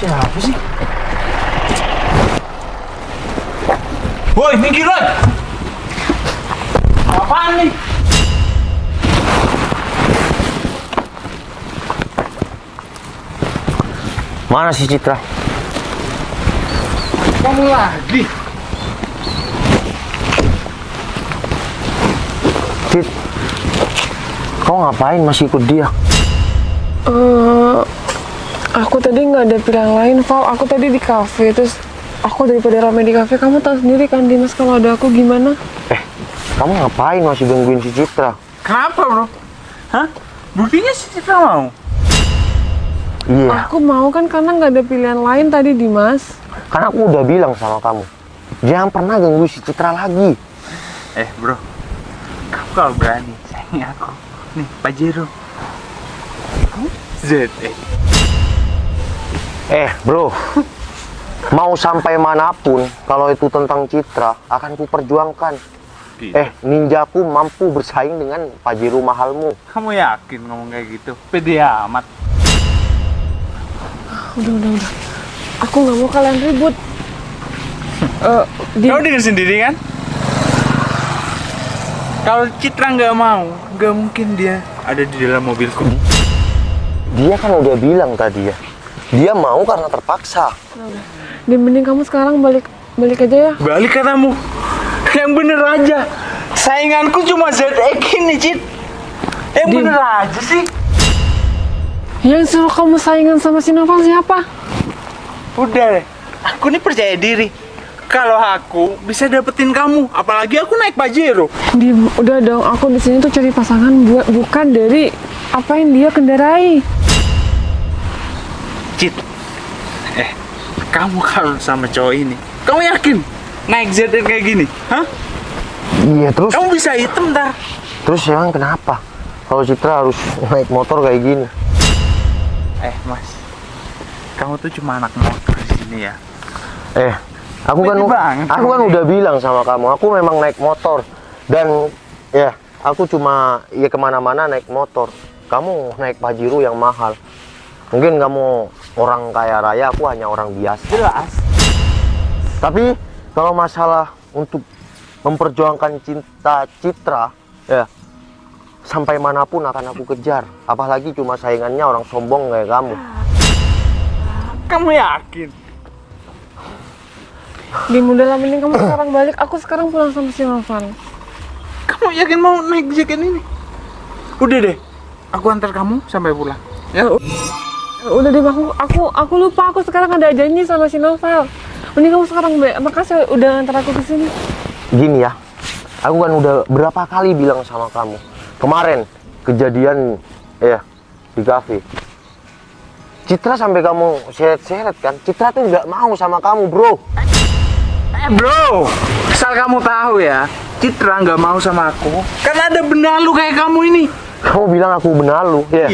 Siapa sih? Woi, minggir woi! Apaan nih? Mana si Citra? Kamu lagi? Cit, kau ngapain masih ikut dia? Aku tadi nggak ada pilihan lain, Val. Aku tadi di kafe, terus aku daripada rame di kafe, kamu tahu sendiri kan, Dimas, kalau ada aku gimana? Kamu ngapain masih gangguin si Citra? Kenapa bro? Hah? Buktinya si Citra mau? Iya, Aku mau kan karena nggak ada pilihan lain tadi, Dimas. karena aku udah bilang sama kamu, jangan pernah ganggu si Citra lagi. Bro, kamu kalau berani sayangi aku. Nih, Pajero. Z. Bro, mau sampai manapun, kalau itu tentang Citra, akan ku perjuangkan. Ninjaku mampu bersaing dengan Pajero mahalmu. Kamu yakin ngomong kayak gitu? Pede amat. Udah. Aku nggak mau kalian ribut. Kamu dengar sendiri kan? Kalau Citra nggak mau, nggak mungkin dia ada di dalam mobilku. Dia kan udah bilang tadi ya, dia mau karena terpaksa. Di mending kamu sekarang balik aja ya. Balik katamu. Yang bener aja. Sainganku cuma ZX ini, Cit. Yang bener aja sih. Yang suruh kamu saingan sama si Noval siapa? Udah deh. Aku nih percaya diri. Kalau aku bisa dapetin kamu, apalagi aku naik Pajero. Udah dong, aku di sini tuh cari pasangan bukan dari apa yang dia kendarai. Cit. Kamu kalau sama cowok ini, kamu yakin naik ZX kayak gini? Hah? Iya, terus Kamu bisa hitam ntar. terus emang kenapa kalau Citra harus naik motor kayak gini? Mas, kamu tuh cuma anak motor di sini ya. Aku kan Pede banget aku kan kamu. udah bilang sama kamu, aku memang naik motor dan ya aku cuma ya kemana-mana naik motor. Kamu naik Pajero yang mahal. Mungkin kamu orang kaya raya, aku hanya orang biasa. Jelas. Tapi kalau masalah untuk memperjuangkan cinta Citra, ya sampai manapun akan aku kejar. Apalagi cuma saingannya orang sombong kayak kamu. Kamu yakin? Udah lah, mending kamu sekarang balik. Aku sekarang pulang sama si Noval. Kamu yakin mau naik jaket ini? Udah deh, aku antar kamu sampai pulang. Ya. Udah deh, aku lupa, aku sekarang ada janji sama si Noval. Mending kamu sekarang makasih udah antar aku ke sini. Gini ya, aku kan udah berapa kali bilang sama kamu. Kemarin kejadian ya di kafe. Citra sampai kamu seret-seret kan? Citra tuh nggak mau sama kamu, bro. Bro, asal kamu tahu ya, Citra nggak mau sama aku karena ada benalu kayak kamu ini. Kamu bilang aku benalu, ya?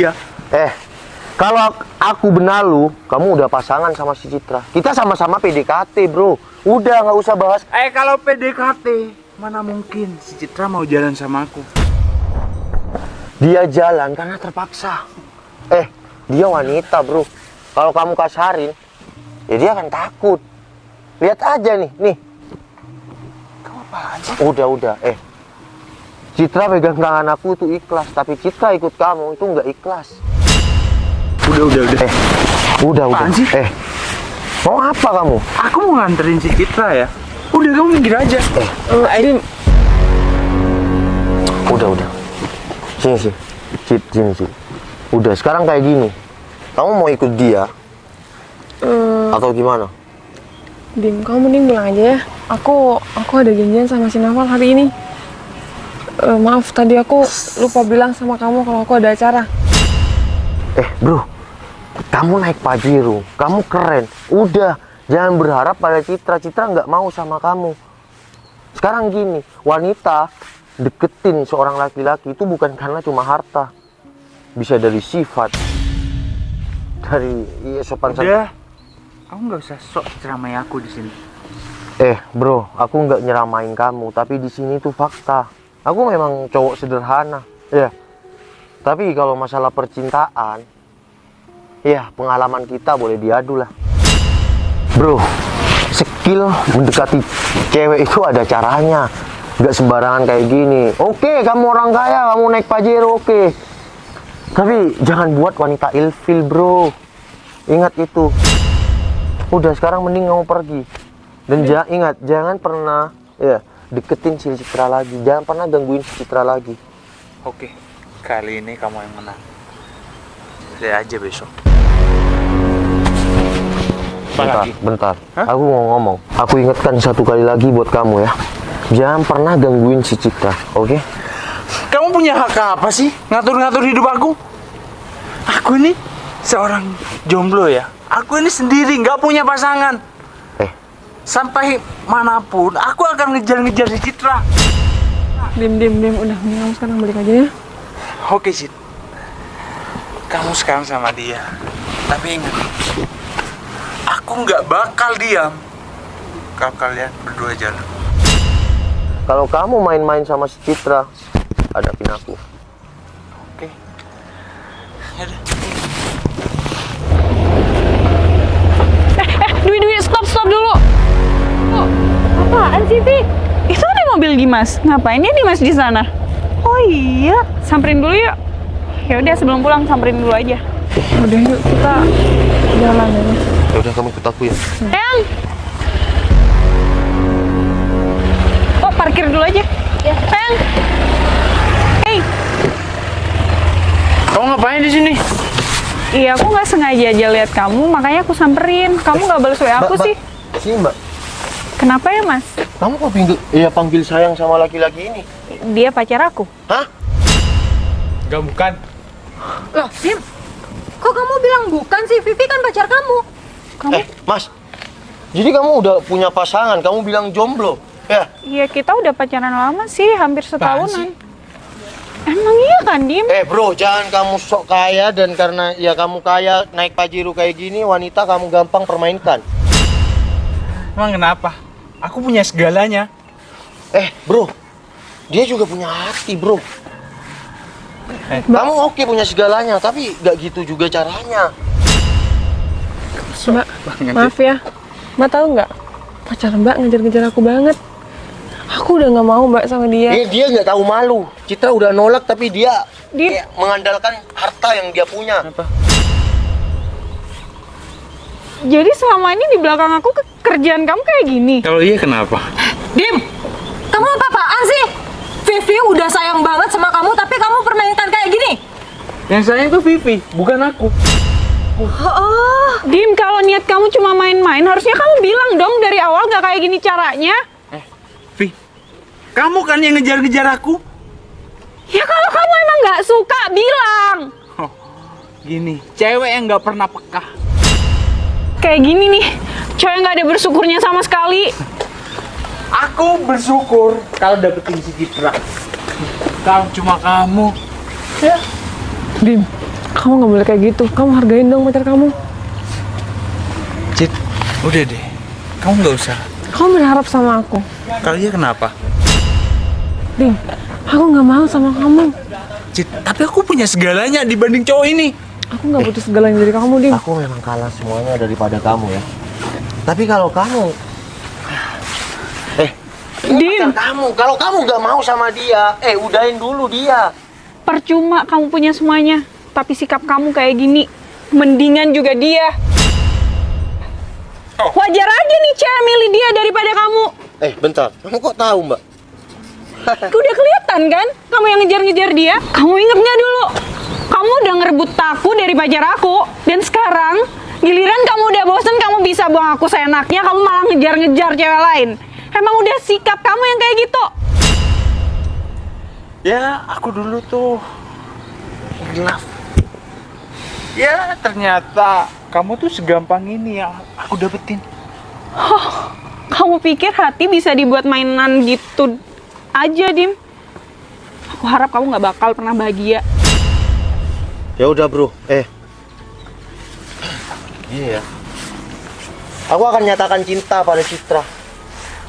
Iya. Kalau aku benalu, kamu udah pasangan sama si Citra. Kita sama-sama PDKT, bro. Udah, nggak usah bahas. Kalau PDKT, mana mungkin si Citra mau jalan sama aku? Dia jalan karena terpaksa. Dia wanita, bro. Kalau kamu kasarin, ya dia akan takut. Lihat aja nih. Kamu apaan sih? Udah. Citra pegang tangan aku itu ikhlas, tapi Citra ikut kamu itu nggak ikhlas. Udah. Apaan sih? Mau apa kamu? Aku mau nganterin si Citra ya. Udah, kamu minggir aja. Udah. Sini. Sini. Udah, sekarang kayak gini. Kamu mau ikut dia? Atau gimana? Dim, kamu mending pulang aja ya. Aku ada janjian sama si Noval hari ini. Maaf, tadi aku lupa bilang sama kamu kalau aku ada acara. Bro, kamu naik Pajero, kamu keren. Udah, jangan berharap pada Citra. Citra nggak mau sama kamu. Sekarang gini, wanita deketin seorang laki-laki itu bukan karena cuma harta. Bisa dari sifat, dari sopan santun. Udah, kamu nggak usah sok ceramai aku di sini. Bro, aku nggak nyeramain kamu, tapi di sini tuh fakta. Aku memang cowok sederhana, ya. Tapi kalau masalah percintaan, ya pengalaman kita boleh diadu lah. Bro, skill mendekati cewek itu ada caranya. Nggak sembarangan kayak gini. Oke, kamu orang kaya, kamu naik Pajero, oke. Tapi jangan buat wanita ilfil, bro. Ingat itu. Udah, sekarang mending kamu pergi. Dan ingat, jangan pernah ya deketin si Citra lagi. Jangan pernah gangguin si Citra lagi. Oke, kali ini kamu yang menang. Lihat aja besok. Bentar. Aku mau ngomong. Aku ingatkan satu kali lagi buat kamu ya. Jangan pernah gangguin si Citra, oke? Kamu punya hak apa sih ngatur-ngatur hidup aku? Aku ini seorang jomblo ya. Aku ini sendiri, nggak punya pasangan. Sampai manapun, aku akan ngejar-ngejar si Citra. Dim. Udah, mending kamu sekarang balik aja ya. Oke, Cid. Kamu sekarang sama dia. Tapi ingat, aku nggak bakal diam kalau kalian berdua jalan. Kalau kamu main-main sama si Citra, hadapin aku. Oke. Yaudah. Dwi, stop dulu. Oh, apaan sih, Vi? Itu ada mobil Dimas. Ngapain ya Dimas di sana? Oh iya, samperin dulu yuk. Ya udah, sebelum pulang samperin dulu aja. Udah yuk, kita jalan ya. Ya udah, kamu ikut aku ya. Yang. Oh, parkir dulu aja. Ya. Yang. Hey. Kamu ngapain di sini? Iya, aku nggak sengaja aja lihat kamu, makanya aku samperin. Kamu nggak balas WA aku sih. Sini, Mbak. Kenapa ya, Mas? Kamu kok panggil sayang sama laki-laki ini? Dia pacar aku. Hah? Enggak, bukan. Loh, Dim, kok kamu bilang bukan sih? Vivi kan pacar kamu. Mas. Jadi kamu udah punya pasangan, kamu bilang jomblo, ya? Iya, kita udah pacaran lama sih, hampir Apaan setahunan. Emang iya kan, Dim? Bro, jangan kamu sok kaya dan karena ya kamu kaya naik Pajero kayak gini, wanita kamu gampang permainkan. Emang kenapa? Aku punya segalanya. Bro, dia juga punya hati, bro. Kamu oke punya segalanya, tapi gak gitu juga caranya. Mbak, maaf ya. Mbak tahu nggak? Pacar Mbak ngejar-ngejar aku banget. Aku udah nggak mau Mbak sama dia. Dia nggak tahu malu. Citra udah nolak, tapi dia kayak mengandalkan harta yang dia punya. Apa? Jadi selama ini di belakang aku kerjaan kamu kayak gini? Kalau iya kenapa? Dim, kamu apa-apaan sih? Vivi udah sayang banget sama kamu, tapi kamu permainkan kayak gini. Yang sayang itu Vivi, bukan aku. Dim, kalau niat kamu cuma main-main, harusnya kamu bilang dong dari awal nggak kayak gini caranya. Vi, kamu kan yang ngejar-ngejar aku? Ya kalau kamu emang nggak suka, bilang. Gini, cewek yang nggak pernah peka. Kayak gini nih, cewek nggak ada bersyukurnya sama sekali. Aku bersyukur kalau dapetin si Citra. Kalau cuma kamu, ya. Dim, kamu nggak boleh kayak gitu. Kamu hargain dong pacar kamu. Cit, udah deh. Kamu nggak usah. Kamu berharap sama aku. Kalau iya kenapa? Dim, aku nggak mau sama kamu. Cit, tapi aku punya segalanya dibanding cowok ini. Aku nggak butuh segalanya dari kamu, Dim. Aku memang kalah semuanya daripada kamu ya. Tapi kalau kamu, Dim, kamu, kalau kamu nggak mau sama dia, udahin dulu dia. percuma kamu punya semuanya, tapi sikap kamu kayak gini, mendingan juga dia. Wajar aja nih cewek milih dia daripada kamu. Bentar, kamu kok tahu, Mbak? Udah kelihatan kan, kamu yang ngejar-ngejar dia. Kamu inget nggak dulu? Kamu udah ngerebut aku dari pacar aku, dan sekarang giliran kamu udah bosen, kamu bisa buang aku seenaknya, kamu malah ngejar-ngejar cewek lain. Emang udah sikap kamu yang kayak gitu? Ya, aku dulu tuh in love. Ya, ternyata kamu tuh segampang ini yang aku dapetin. Kamu pikir hati bisa dibuat mainan gitu aja, Dim? Aku harap kamu nggak bakal pernah bahagia. Ya udah, bro. Iya. Aku akan nyatakan cinta pada Citra.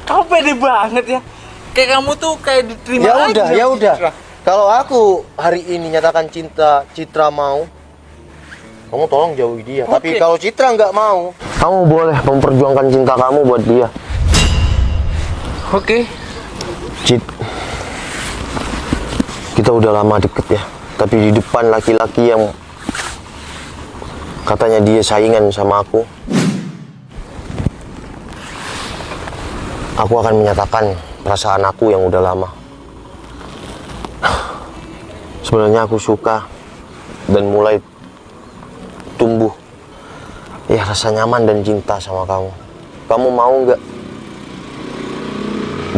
Kamu pede banget ya. Kayak kamu tuh kayak diterima aja sama Ya udah. Citra. Kalau aku hari ini nyatakan cinta, Citra mau, kamu tolong jauhi dia. Oke. Tapi kalau Citra nggak mau, Kamu boleh memperjuangkan cinta kamu buat dia. Oke. Cit, kita udah lama deket ya, tapi di depan laki-laki yang katanya dia saingan sama aku akan menyatakan perasaan aku yang udah lama. Sebenarnya aku suka dan mulai tumbuh ya rasa nyaman dan cinta sama kamu. Kamu mau nggak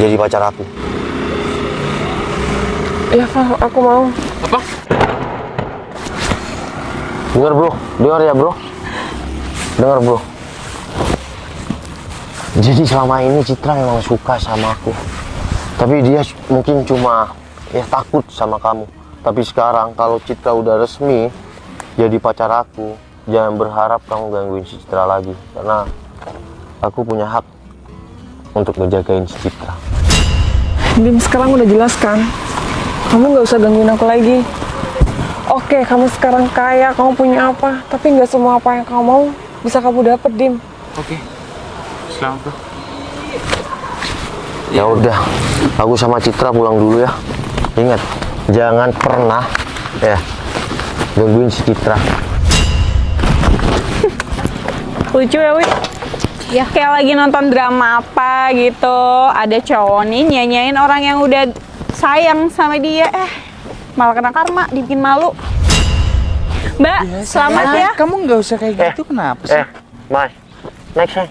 jadi pacar aku? Ya Val, aku mau. Apa? Dengar bro, dengar ya bro, dengar bro. Jadi selama ini Citra memang suka sama aku, tapi dia mungkin cuma ya takut sama kamu. Tapi sekarang kalau Citra udah resmi jadi pacar aku, jangan berharap kamu gangguin si Citra lagi, karena aku punya hak untuk ngejagain si Citra. Dim, sekarang udah jelas kan? Kamu nggak usah gangguin aku lagi. Oke, kamu sekarang kaya, kamu punya apa, tapi nggak semua apa yang kamu mau bisa kamu dapet, Dim. Oke. Selamat bro. Ya udah, aku sama Citra pulang dulu ya. Ingat, jangan pernah ya gangguin si Citra. Lucu ya, Wi? Ya, kayak lagi nonton drama apa gitu. Ada cowok nih nyanyain orang yang udah sayang sama dia. Malah kena karma, dibikin malu. Mbak, selamat ya. Kamu nggak usah kayak gitu, kenapa sih? Mas, next ya.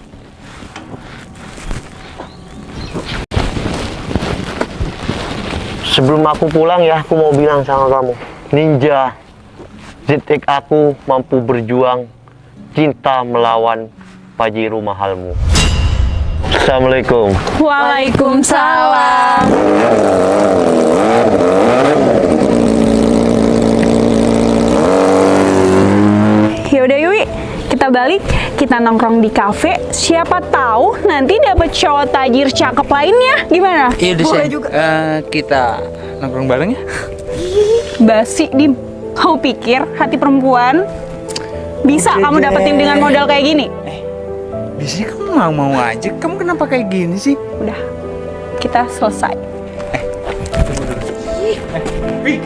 Sebelum aku pulang ya, aku mau bilang sama kamu, Ninja ZX aku mampu berjuang cinta melawan Pajero mahalmu. Assalamualaikum. Waalaikumsalam. Yaudah Yui, kita balik, kita nongkrong di kafe. Siapa tahu nanti dapet cowok tajir cakep lainnya. Gimana? Iya deh, kita nongkrong bareng ya. Basi, Dim. Kau pikir hati perempuan bisa kamu dapetin dengan modal kayak gini? Biasanya kamu mau aja. Kamu kenapa kayak gini sih? Udah, kita selesai. Wih,